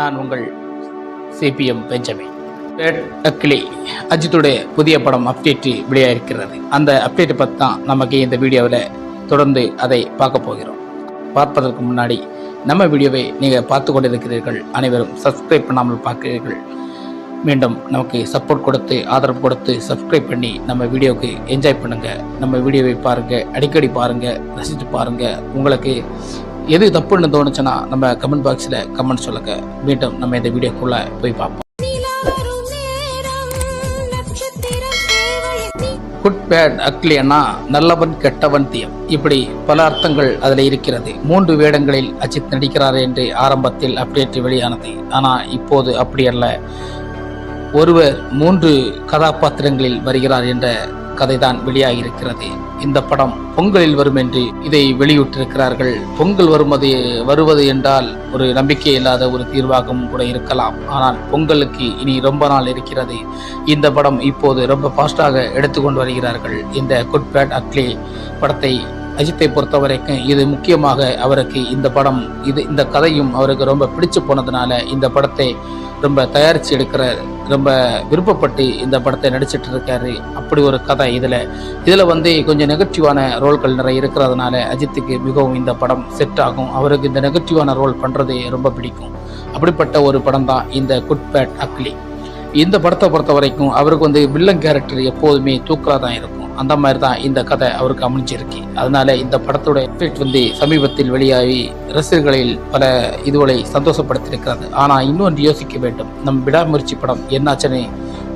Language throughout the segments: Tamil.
நான் உங்கள் சிபிஎம் பெஞ்சமின். அக்கிலி அஜித்துடைய புதிய படம் அப்டேட் வெளியாயிருக்கிறது. அந்த அப்டேட்டை பற்றி தான் நமக்கு இந்த வீடியோவில் தொடர்ந்து அதை பார்க்க போகிறோம். பார்ப்பதற்கு முன்னாடி நம்ம வீடியோவை நீங்கள் பார்த்து கொண்டிருக்கிறீர்கள் அனைவரும் சப்ஸ்கிரைப் பண்ணாமல் பார்க்கிறீர்கள். மீண்டும் நமக்கு சப்போர்ட் கொடுத்து ஆதரவு கொடுத்து சப்ஸ்கிரைப் பண்ணி நம்ம வீடியோவுக்கு என்ஜாய் பண்ணுங்கள். நம்ம வீடியோவை பாருங்கள், அடிக்கடி பாருங்கள், ரசித்து பாருங்கள். உங்களுக்கு எது தப்புன்னு தோணுச்சுன்னா நம்ம கமெண்ட் பாக்ஸில் கமெண்ட் சொல்லுங்கள். மீண்டும் நம்ம இந்த வீடியோக்குள்ளே போய் பார்ப்போம். குட் பேட் அக்லியனா நல்லவன் கெட்டவன் தீயம், இப்படி பல அர்த்தங்கள் அதில் இருக்கிறது. 3 வேடங்களில் அஜித் நடிக்கிறார் என்று ஆரம்பத்தில் அப்டேட் வெளியானது. ஆனால் இப்போது அப்படியல்ல, ஒருவர் 3 கதாபாத்திரங்களில் வருகிறார் என்ற கதைதான் வெளியாகியிருக்கிறது. இந்த படம் பொங்கலில் வரும் என்று இதை வெளியிட்டிருக்கிறார்கள். பொங்கல் வருவது என்றால் ஒரு நம்பிக்கை இல்லாத ஒரு தீர்வாகவும் கூட இருக்கலாம். ஆனால் பொங்கலுக்கு இனி ரொம்ப நாள் இருக்கிறது. இந்த படம் இப்போது ரொம்ப ஃபாஸ்டாக எடுத்துக்கொண்டு வருகிறார்கள். இந்த குட் பேட் அக்லி படத்தை அஜித்தை பொறுத்த வரைக்கும் இது முக்கியமாக அவருக்கு இந்த கதையும் அவருக்கு ரொம்ப பிடிச்சு போனதுனால இந்த படத்தை ரொம்ப தயாரித்து எடுக்கிற ரொம்ப விருப்பப்பட்டு இந்த படத்தை நடிச்சிட்டு இருக்காரு. அப்படி ஒரு கதை இதில் கொஞ்சம் நெகட்டிவான ரோல்கள் நிறைய இருக்கிறதுனால அஜித்துக்கு மிகவும் இந்த படம் செட் ஆகும். அவருக்கு இந்த நெகட்டிவான ரோல் பண்ணுறது ரொம்ப பிடிக்கும். அப்படிப்பட்ட ஒரு படம் தான் இந்த குட் பேட் அக்லி. இந்த படத்தை பொறுத்த வரைக்கும் அவருக்கு வில்லன் கேரக்டர் எப்போதுமே தூக்கலாக தான் இருக்கும். அந்த மாதிரி தான் இந்த கதை அவருக்கு அமைஞ்சிருக்கு. அதனால இந்த படத்தோட எஃபெக்ட் சமீபத்தில் வெளியாகி ரசிகர்களில் பல இதுகளை சந்தோஷப்படுத்தியிருக்கிறது. ஆனால் இன்னொன்று யோசிக்க வேண்டும், நம் விடாமுயற்சி படம் என்னாச்சுன்னு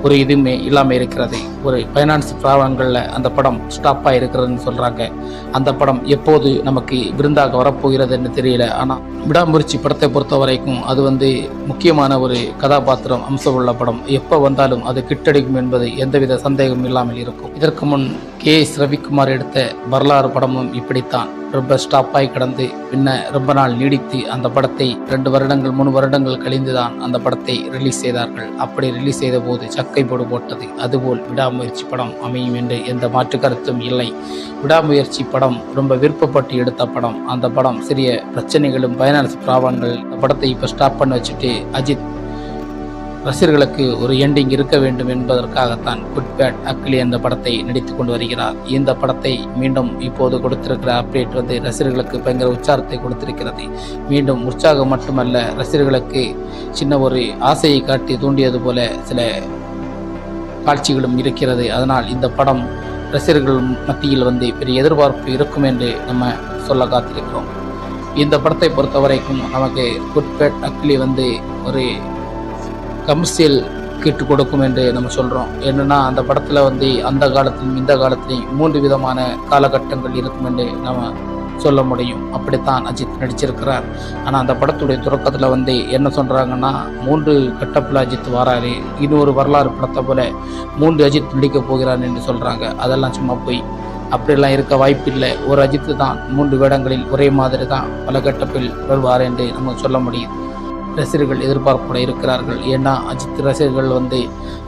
ஒரு இதுவுமே இல்லாமல் இருக்கிறது. ஒரு ஃபைனான்ஸ் ப்ராப்ளங்களில் அந்த படம் ஸ்டாப்பாக இருக்கிறதுன்னு சொல்கிறாங்க. அந்த படம் எப்போது நமக்கு விருந்தாக வரப்போகிறதுன்னு தெரியல. ஆனால் விடாமுயற்சி படத்தை பொறுத்த வரைக்கும் அது முக்கியமான ஒரு கதாபாத்திரம் அம்சம் உள்ள படம். எப்போ வந்தாலும் அது கிட்டடிக்கும் என்பது எந்தவித சந்தேகமும் இல்லாமல் இருக்கும். இதற்கு முன் KS ரவிக்குமார் எடுத்த வரலாறு படமும் இப்படித்தான் ரொம்ப ஸ்டாப்பாகி கிடந்து பின்ன ரொம்ப நாள் நீடித்து அந்த படத்தை 2 வருடங்கள் 3 வருடங்கள் கழிந்துதான் அந்த படத்தை ரிலீஸ் செய்தார்கள். அப்படி ரிலீஸ் செய்த போது சக்கை போட்டது. அதுபோல் விடாமுயற்சி படம் அமையும் என்று எந்த மாற்று கருத்தும் இல்லை. விடாமுயற்சி படம் ரொம்ப விருப்பப்பட்டு எடுத்த படம். அந்த படம் சிறிய பிரச்சனைகளும் ஃபைனான்ஸ் ப்ராப்ளங்கள் அந்த படத்தை இப்போ ஸ்டாப் பண்ண வச்சுட்டு அஜித் ரசிகர்களுக்கு ஒரு எண்டிங் இருக்க வேண்டும் என்பதற்காகத்தான் குட் பேட் அக்லி என்ற படத்தை நடித்து கொண்டு வருகிறார். இந்த படத்தை மீண்டும் இப்போது கொடுத்திருக்கிற அப்டேட் ரசிகர்களுக்கு பயங்கர உற்சாகத்தை கொடுத்திருக்கிறது. மீண்டும் உற்சாகம் மட்டுமல்ல, ரசிகர்களுக்கு சின்ன ஒரு ஆசையை காட்டி தூண்டியது போல சில காட்சிகளும் இருக்கிறது. அதனால் இந்த படம் ரசிகர்கள் மத்தியில் பெரிய எதிர்பார்ப்பு இருக்கும் என்று நம்ம சொல்ல காத்திருக்கிறோம். இந்த படத்தை பொறுத்த வரைக்கும் நமக்கு குட் பேட் அக்லி ஒரு கமர்ஷியல் கிட்டு கொடுக்கும் என்று நம்ம சொல்கிறோம். என்னென்னா அந்த படத்தில் அந்த காலத்திலும் இந்த காலத்திலையும் 3 விதமான காலகட்டங்கள் இருக்கும் என்று நம்ம சொல்ல முடியும். அப்படித்தான் அஜித் நடிச்சிருக்கிறார். ஆனால் அந்த படத்துடைய தொடக்கத்தில் என்ன சொல்கிறாங்கன்னா 3 கட்டப்பில் அஜித் வராரு, இன்னொரு வரலாறு படத்தை போல 3 அஜித் நடிக்கப் போகிறார் என்று சொல்கிறாங்க. அதெல்லாம் சும்மா போய் அப்படியெல்லாம் இருக்க வாய்ப்பில்லை. ஒரு அஜித்து தான் 3 வேடங்களில் ஒரே மாதிரி தான் பல கட்டப்பில் வருவார் என்று நம்ம சொல்ல முடியும். ரசிகர்கள் எதிர்பார்ப்போடு இருக்கிறார்கள். ஏன்னா அஜித் ரசிகர்கள்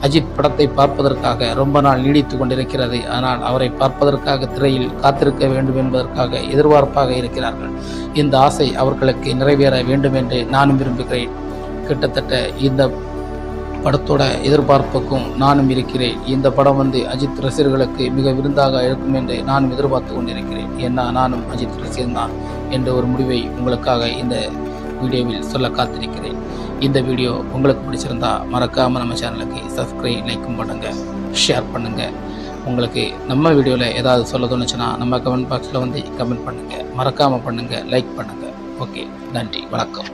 அஜித் படத்தை பார்ப்பதற்காக ரொம்ப நாள் நீடித்து கொண்டிருக்கிறது. ஆனால் அவரை பார்ப்பதற்காக திரையில் காத்திருக்க வேண்டும் என்பதற்காக எதிர்பார்ப்பாக இருக்கிறார்கள். இந்த ஆசை அவர்களுக்கு நிறைவேற வேண்டும் என்று நானும் விரும்புகிறேன். கிட்டத்தட்ட இந்த படத்தோட எதிர்பார்ப்புக்கும் நானும் இருக்கிறேன். இந்த படம் அஜித் ரசிகர்களுக்கு மிக விருந்தாக இருக்கும் என்று நானும் எதிர்பார்த்து கொண்டிருக்கிறேன். ஏன்னா நானும் அஜித் ரசிகன் தான் என்ற ஒரு முடிவை உங்களுக்காக இந்த வீடியோவில் சொல்ல காத்திருக்கிறேன். இந்த வீடியோ உங்களுக்கு பிடிச்சிருந்தா மறக்காமல் நம்ம சேனலுக்கு சப்ஸ்கிரைப், லைக்கும் பண்ணுங்கள், ஷேர் பண்ணுங்கள். உங்களுக்கு நம்ம வீடியோவில் ஏதாவது சொல்ல தோணுச்சுன்னா நம்ம கமெண்ட் பாக்ஸில் கமெண்ட் பண்ணுங்கள். மறக்காமல் பண்ணுங்கள், லைக் பண்ணுங்கள். ஓகே, நன்றி, வணக்கம்.